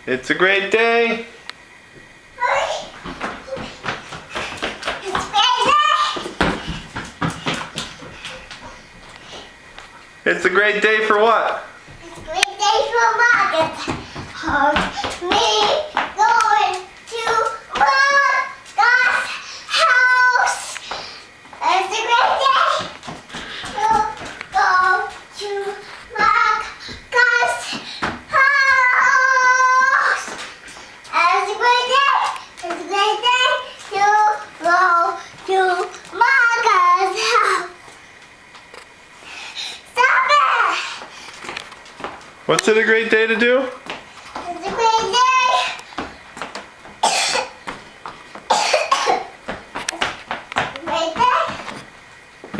It's a great day. It's a great day for what? It's a great day for Marcus. Me going to Marcus' house. It's a great day to go to Marcus' house. It's a great day. It's a great day to go to Marcus' house. Stop it! What's it a great day to do? It's a great day. Great day.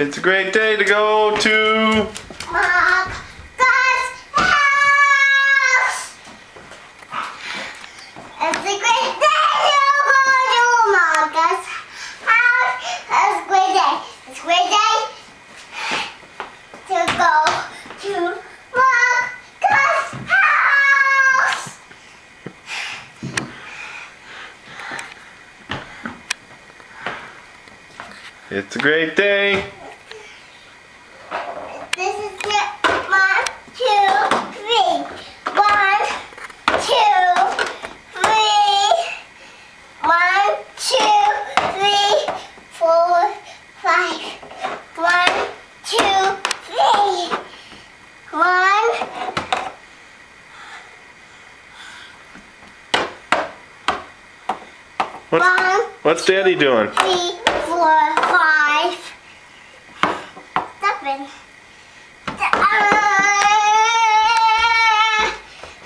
It's a great day to go to... Marcus' house. It's a great day to go to Marcus' house. It's a great day. It's a great day to go to Marcus' house. It's a great day. This is it. 1, 2, 3. 1, 2, 3. 1, 2, 3, 4, 5. 1, 2, 3. 1. What's Daddy doing? 3, 4, 5, 7.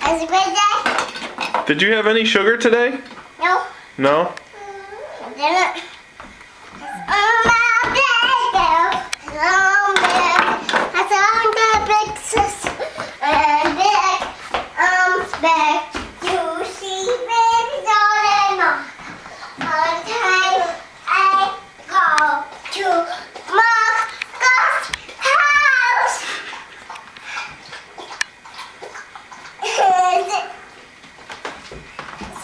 It's a great day. Did you have any sugar today? No, No? I didn't. Oh, my baby. Oh, baby. I saw the big sis and big arms back. You see baby darling all the time I go to Marcus' house.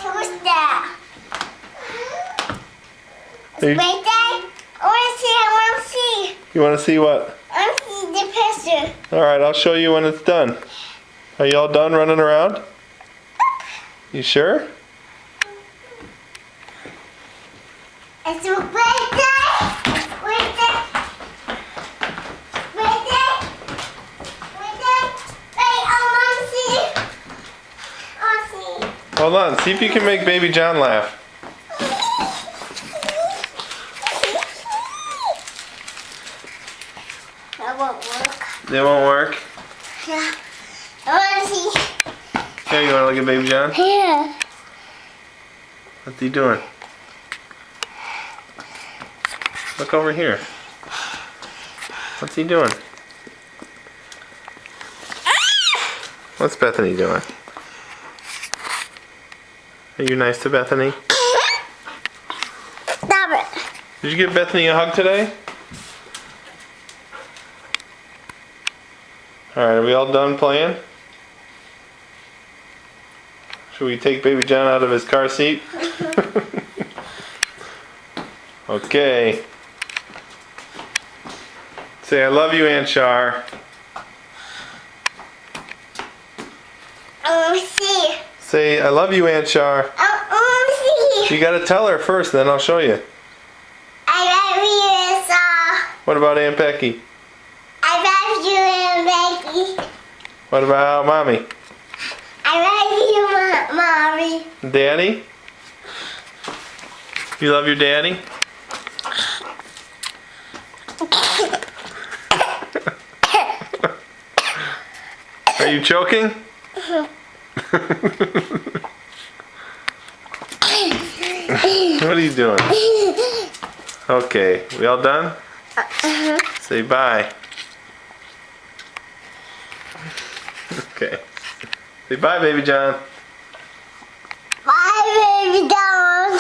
Who's that? It's a great day. I want to see. You want to see what? I want to see the picture. Alright, I'll show you when it's done. Are you all done running around? You sure? It's a great day. It's a great day. Great day. Great day. Wait, I want to see. I want to see. Hold on, see if you can make Baby John laugh. That won't work. It won't work? Yeah. I want to see. Here, you want to look at Baby John? Here. What's he doing? Look over here. What's he doing? What's Bethany doing? Are you nice to Bethany? Stop it. Did you give Bethany a hug today? Alright, are we all done playing? Should we take Baby John out of his car seat? Okay. Say I love you, Aunt Char. I want to see. Say I love you, Aunt Char. I want to see. You gotta tell her first, then I'll show you. I love you, Saw. What about Aunt Becky? I love you, and Becky. What about Mommy? I love you, Mommy. Daddy? You love your daddy? Are you choking? What are you doing? Okay, we all done? Say bye. Okay. Say bye, Baby John. Bye, baby doll.